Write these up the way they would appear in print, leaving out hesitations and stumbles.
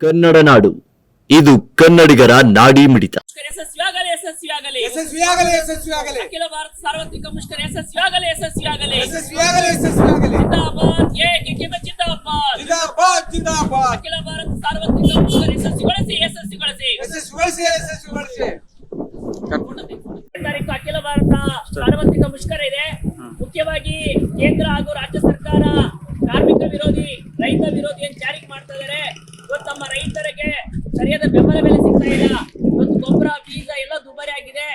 ಕನ್ನಡ ನಾಡು ಇದು ಕನ್ನಡಿಗರ ನಾಡಿ ಮಿಡಿತ. ಯಶಸ್ವಿಯಾಗಲಿ ಅಖಿಲ ಭಾರತ ಸಾರ್ವತ್ರಿಕ ಮುಷ್ಕರ ಯಶಸ್ವಿಯಾಗಲಿ ಜಿಂದಾಬಾದ್ ಜಿಂದಾಬಾದ್ ಅಖಿಲ ಭಾರತ ಸಾರ್ವತ್ರಿಕ ಮುಷ್ಕರ ಯಶಸ್ವಿಗೊಳಿಸಿ ತಾರೀಕು ಅಖಿಲ ಭಾರತ ಸಾರ್ವತ್ರಿಕ ಮುಷ್ಕರ ಇದೆ. ಮುಖ್ಯವಾಗಿ ಕೇಂದ್ರ ಹಾಗೂ ರಾಜ್ಯ ಸರ್ಕಾರ ಕಾರ್ಮಿಕ ವಿರೋಧಿ, ರೈತ ವಿರೋಧಿ ಏನು ಜಾರಿಗೆ ಮಾಡ್ತಾ ಇದ್ದಾರೆ. ಇವತ್ತು ನಮ್ಮ ರೈತರಿಗೆ ಸರಿಯಾದ ಬೆಂಬಲ ಬೆಲೆ ಸಿಗ್ತಾ ಇಲ್ಲ. ಇವತ್ತು ಗೊಬ್ಬರ, ಬೀಜ ಎಲ್ಲ ದುಬಾರಿ ಆಗಿದೆ.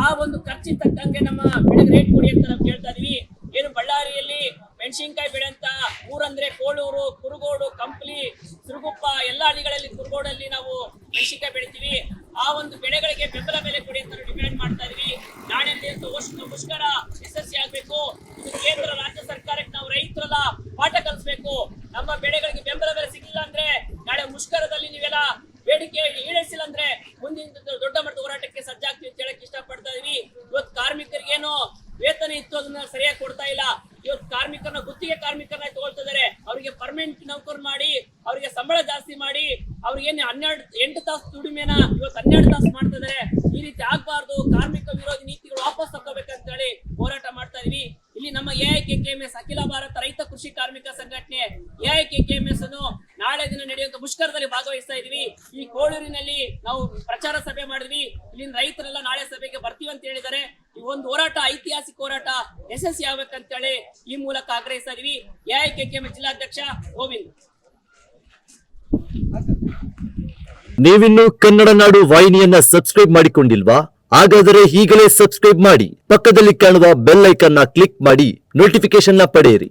ಆ ಒಂದು ಖರ್ಚಿನ ತಕ್ಕಂಗೆ ನಮ್ಮ ಬೆಳೆಗೆ ರೇಟ್ ಕೊಡಿ ಅಂತ ನಾವು ಕೇಳ್ತಾ ಇದೀವಿ. ಏನು ಬಳ್ಳಾರಿಯಲ್ಲಿ ಮೆಣಸಿನಕಾಯಿ ಬೆಳೆ ಅಂತ ಊರಂದ್ರೆ ಕೋಳೂರು, ಕುರುಗೋಡು, ಕಂಪ್ಲಿ, ಸಿರುಗುಪ್ಪ ಎಲ್ಲ ಹಳ್ಳಿಗಳಲ್ಲಿ ಕುರುಗೋಡಲ್ಲಿ ನಾವು ಮೆಣಸಿನಕಾಯಿ ಬೆಳಿತೀವಿ. ಆ ಒಂದು ಬೆಳೆಗಳಿಗೆ ಬೆಂಬಲ ಬೆಲೆ ಕೊಡಿ ಅಂತ ಡಿಮ್ಯಾಂಡ್ ಮಾಡ್ತಾ ಇದೀವಿ. ನಾಳೆ ಮುಷ್ಕರ ಯಶಸ್ವಿ ಆಗ್ಬೇಕು. ಇದು ಕೇಂದ್ರ ರಾಜ್ಯ ಸರ್ಕಾರಕ್ಕೆ ನಾವು ರೈತರೆಲ್ಲ ಪಾಠ ಕಲಿಸ್ಬೇಕು. ನಮ್ಮ ಬೆಳೆಗಳಿಗೆ ಬೆಂಬಲ ಬೆಲೆ ಸಿಗಲಿಲ್ಲ ಅಂದ್ರೆ ನಾಳೆ ಮುಷ್ಕರದಲ್ಲಿ ನೀವೆಲ್ಲ ಬೇಡಿಕೆ ಈಡೇರಿಸಿಲ್ಲ ಅಂದ್ರೆ ಮುಂದಿನ ದೊಡ್ಡ ಮಟ್ಟದ ಹೋರಾಟಕ್ಕೆ ಸಜ್ಜಾಗ್ತೀವಿ ಅಂತ ಹೇಳಕ್ ಇಷ್ಟಪಡ್ತಾ ಇದೀವಿ. ಇವತ್ತು ಕಾರ್ಮಿಕರಿಗೇನು ವೇತನ ಇತ್ತು ಅದನ್ನ ಸರಿಯಾಗಿ ಕೊಡ್ತಾ ಇಲ್ಲ. ಇವತ್ತು ಕಾರ್ಮಿಕರನ್ನ ಗುತ್ತಿಗೆ ಕಾರ್ಮಿಕರನ್ನ ತಗೊಳ್ತಾ ಇದಾರೆ. ಅವರಿಗೆ ಪರ್ಮನೆಂಟ್ ನೌಕರ್ ಮಾಡಿ, ಅವರಿಗೆ ಸಂಬಳ ಜಾಸ್ತಿ ಮಾಡಿ, ಅವ್ರಿಗೆ 8 ತಾಸು ದುಡಿಮೆನ ಇವತ್ತು 12 ತಾಸು ಮಾಡ್ತಾ ಇದಾರೆ. ಈ ರೀತಿ ಆಗ್ಬಾರ್ದು. ಕಾರ್ಮಿಕ ವಿರೋಧಿ ನೀತಿಗಳು ವಾಪಸ್ ತಗೋಬೇಕಂತ ಹೇಳಿ ಹೋರಾಟ ಮಾಡ್ತಾ ಇದೀವಿ. ಇಲ್ಲಿ ನಮ್ಮ ಎಐಕೆಕೆಎಂಎಸ್ ಅಖಿಲ ಭಾರತ ರೈತ ಕೃಷಿ ಕಾರ್ಮಿಕ ಸಂಘಟನೆ ಎಐಕೆಕೆಎಂಎಸ್ ಅನ್ನು ನಾಳೆ ದಿನ ನಡೆಯುವಂತ ಮುಷ್ಕರದಲ್ಲಿ ಭಾಗವಹಿಸ್ತಾ ಇದೀವಿ. ಈ ಕೋಳೂರಿನಲ್ಲಿ ನಾವು ಪ್ರಚಾರ ಸಭೆ ಮಾಡಿದ್ವಿ. ಇಲ್ಲಿನ ರೈತರೆಲ್ಲ ನಾಳೆ ಸಭೆಗೆ ಬರ್ತೀವಿ ಅಂತ ಹೇಳಿದ್ದಾರೆ. ಈ ಒಂದು ಹೋರಾಟ, ಐತಿಹಾಸಿಕ ಹೋರಾಟ ಯಶಸ್ವಿ ಆಗ್ಬೇಕಂತ ಹೇಳಿ ಈ ಮೂಲಕ ಆಗ್ರಹಿಸ್ತಾ ಇದೀವಿ. ಎಐಕೆಕೆಎಂಎಸ್ ಜಿಲ್ಲಾಧ್ಯಕ್ಷ ಗೋವಿಂದ್. ನೀವಿನ್ನು ಕನ್ನಡ ನಾಡು ವಾಹಿನಿಯನ್ನ ಸಬ್ಸ್ಕ್ರೈಬ್ ಮಾಡಿಕೊಂಡಿಲ್ವಾ? ಹಾಗಾದರೆ ಈಗಲೇ ಸಬ್ಸ್ಕ್ರೈಬ್ ಮಾಡಿ, ಪಕ್ಕದಲ್ಲಿ ಕಾಣುವ ಬೆಲ್ ಐಕಾನ್ ನ ಕ್ಲಿಕ್ ಮಾಡಿ ನೋಟಿಫಿಕೇಶನ್ ನ ಪಡೆಯಿರಿ.